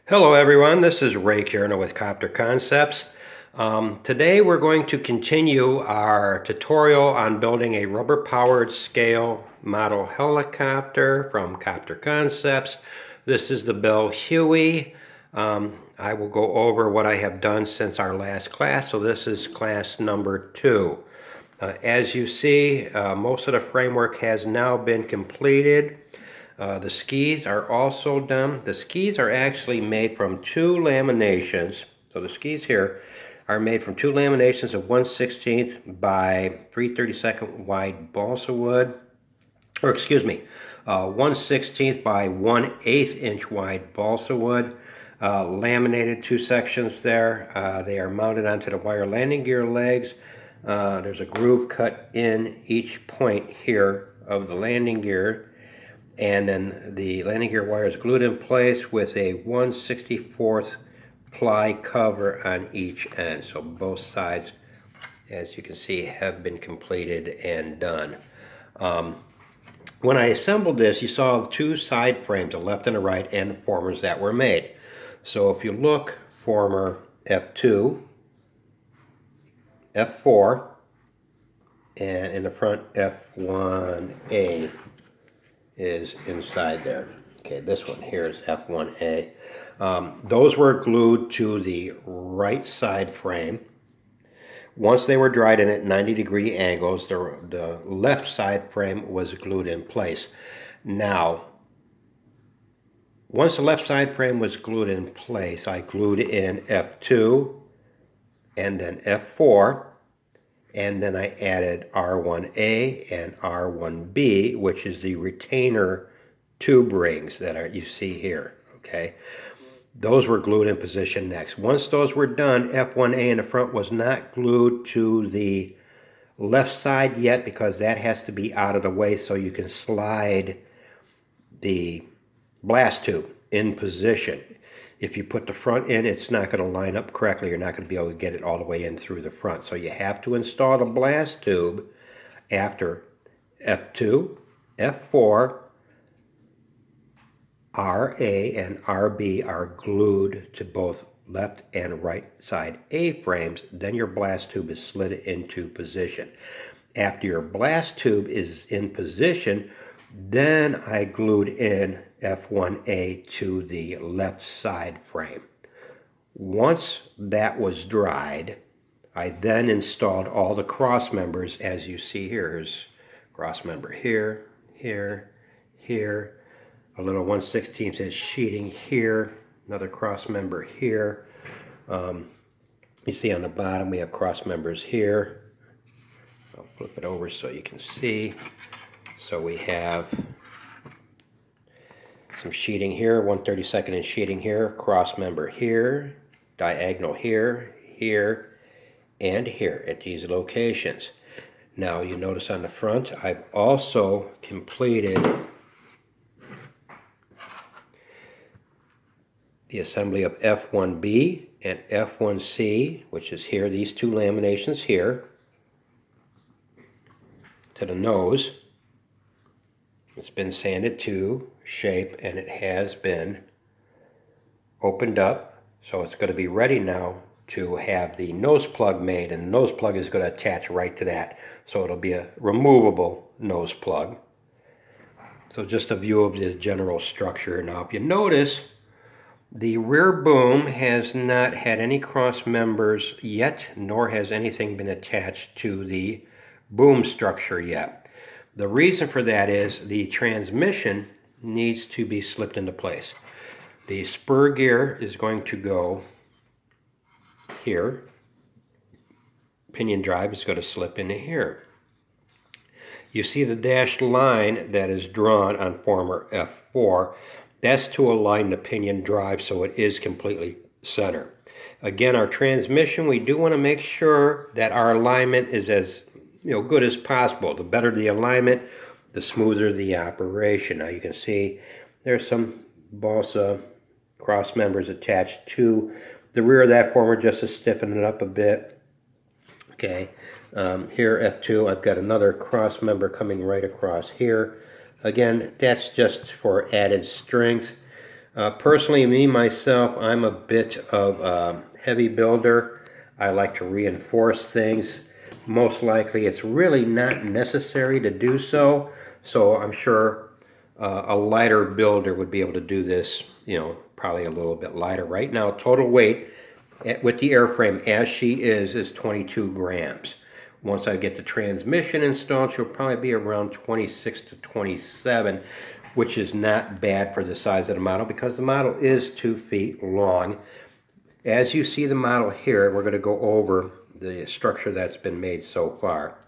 Hello everyone, this is Ray Kierna with Copter Concepts. Today we're going to continue our tutorial on building a rubber-powered scale model helicopter from Copter Concepts. This is the build Huey. I will go over what I have done since our last class, so this is class number 2. As you see, most of the framework has now been completed. The skis are also done. The skis are actually made from 2 laminations. So the skis here are made from 2 laminations of 1/16 by 3/32 wide balsa wood, or excuse me, 1/16 by 1/8 inch wide balsa wood. Laminated 2 sections there. They are mounted onto the wire landing gear legs. There's a groove cut in each point here of the landing gear. And then the landing gear wire is glued in place with a 1/64 ply cover on each end. So both sides, as you can see, have been completed and done. When I assembled this, you saw 2 side frames, a left and a right, and the formers that were made. So if you look, former F2, F4, and in the front F1A is inside there. Okay, this one here is F1A. Those were glued to the right side frame. Once they were dried in at 90-degree angles, the left side frame was glued in place. Now, once the left side frame was glued in place, I glued in F2 and then F4. And then I added R1A and R1B, which is the retainer tube rings that you see here, okay? Those were glued in position next. Once those were done, F1A in the front was not glued to the left side yet because that has to be out of the way so you can slide the blast tube in position. If you put the front in, it's not going to line up correctly. You're not going to be able to get it all the way in through the front. So you have to install the blast tube after F2, F4, RA, and RB are glued to both left and right side A-frames. Then your blast tube is slid into position. After your blast tube is in position, then I glued in F1A to the left side frame. Once that was dried, I then installed all the cross members as you see here. Here's cross member here, here, here, a little 1/16 inch sheeting here, another cross member here. You see on the bottom we have cross members here. I'll flip it over so you can see. So we have some sheeting here, 1/32 inch sheeting here, cross member here, diagonal here, here, and here at these locations. Now you notice on the front, I've also completed the assembly of F1B and F1C, which is here, these 2 laminations here, to the nose. It's been sanded to shape and it has been opened up, so it's going to be ready now to have the nose plug made, and the nose plug is going to attach right to that, so it'll be a removable nose plug. So just a view of the general structure. Now if you notice, the rear boom has not had any cross members yet, nor has anything been attached to the boom structure yet. The reason for that is the transmission needs to be slipped into place. The spur gear is going to go here. Pinion drive is going to slip into here. You see the dashed line that is drawn on former F4. That's to align the pinion drive so it is completely center. Again, our transmission, we do want to make sure that our alignment is as good as possible. The better the alignment, the smoother the operation. Now you can see there's some balsa cross members attached to the rear of that former just to stiffen it up a bit. Okay, here F2, I've got another cross member coming right across here. Again, that's just for added strength. Personally, myself, I'm a bit of a heavy builder. I like to reinforce things. Most likely it's really not necessary to do so. So I'm sure a lighter builder would be able to do this, probably a little bit lighter. Right now, total weight with the airframe as she is 22 grams. Once I get the transmission installed, she'll probably be around 26 to 27, which is not bad for the size of the model because the model is 2 feet long. As you see the model here, we're going to go over the structure that's been made so far.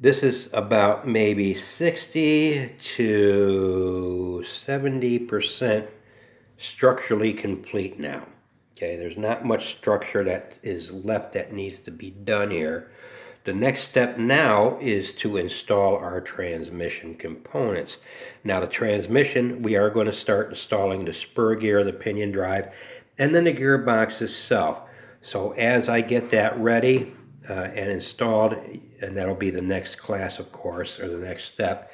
This is about maybe 60 to 70% structurally complete now. Okay, there's not much structure that is left that needs to be done here. The next step now is to install our transmission components. Now the transmission, we are going to start installing the spur gear, the pinion drive, and then the gearbox itself. So as I get that ready and installed, and that'll be the next class, of course, or the next step,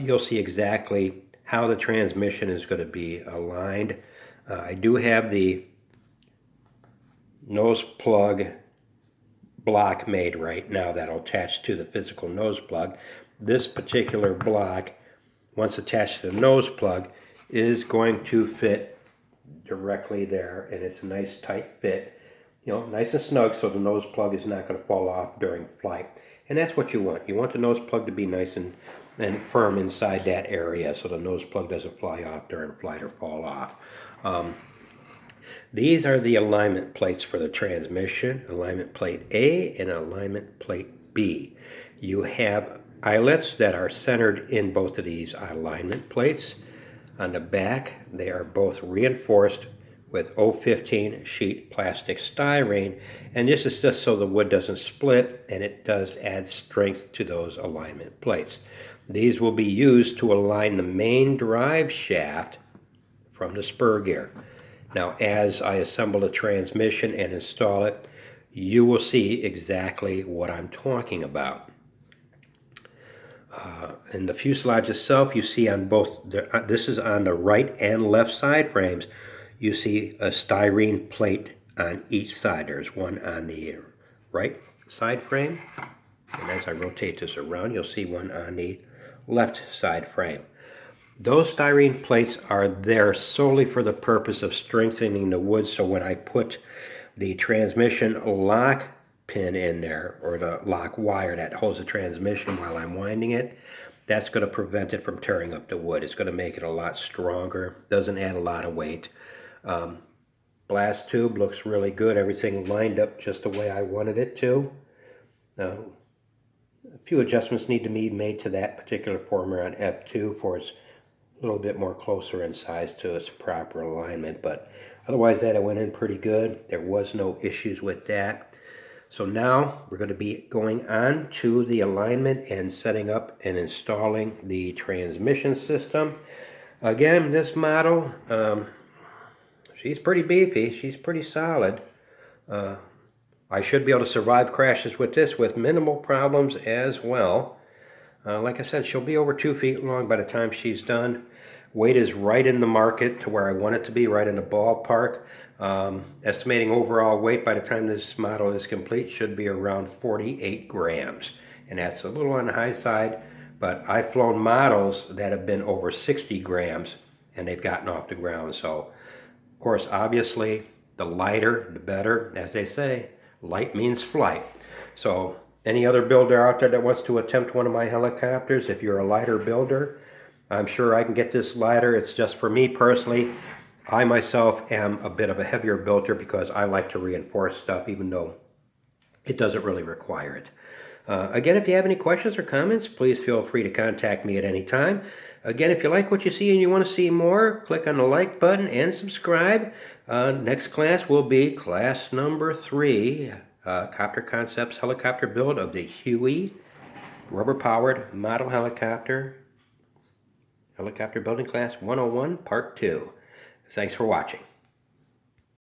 you'll see exactly how the transmission is going to be aligned. I do have the nose plug block made right now that'll attach to the physical nose plug. This particular block, once attached to the nose plug, is going to fit directly there, and it's a nice tight fit, nice and snug, so the nose plug is not going to fall off during flight. And that's what you want. You want the nose plug to be nice and firm inside that area so the nose plug doesn't fly off during flight or fall off. These are the alignment plates for the transmission, alignment plate A and alignment plate B. You have eyelets that are centered in both of these alignment plates. On the back, they are both reinforced with 015 sheet plastic styrene, and this is just so the wood doesn't split, and it does add strength to those alignment plates. These will be used to align the main drive shaft from the spur gear. Now, as I assemble the transmission and install it, you will see exactly what I'm talking about. In the fuselage itself, you see on both, this is on the right and left side frames, you see a styrene plate on each side. There's one on the right side frame, and as I rotate this around, you'll see one on the left side frame. Those styrene plates are there solely for the purpose of strengthening the wood, so when I put the transmission lock pin in there, or the lock wire that holds the transmission while I'm winding it, that's going to prevent it from tearing up the wood. It's going to make it a lot stronger, doesn't add a lot of weight. Blast tube looks really good, everything lined up just the way I wanted it to. A few adjustments need to be made to that particular former on F2 for its a little bit more closer in size to its proper alignment, but otherwise that went in pretty good. There was no issues with that. So now we're going to be going on to the alignment and setting up and installing the transmission system. Again, this model, she's pretty beefy, she's pretty solid. I should be able to survive crashes with this with minimal problems as well. Like I said, she'll be over 2 feet long by the time she's done. Weight is right in the market to where I want it to be, right in the ballpark. Estimating overall weight by the time this model is complete should be around 48 grams. And that's a little on the high side, but I've flown models that have been over 60 grams and they've gotten off the ground. So, of course, obviously, the lighter, the better. As they say, light means flight. So, any other builder out there that wants to attempt one of my helicopters, if you're a lighter builder, I'm sure I can get this lighter. It's just for me personally. I myself am a bit of a heavier builder because I like to reinforce stuff even though it doesn't really require it. Again, if you have any questions or comments, please feel free to contact me at any time. Again, if you like what you see and you want to see more, click on the like button and subscribe. Next class will be class number 3. Copter Concepts helicopter build of the Huey rubber-powered model helicopter building class 101 part 2. Thanks for watching.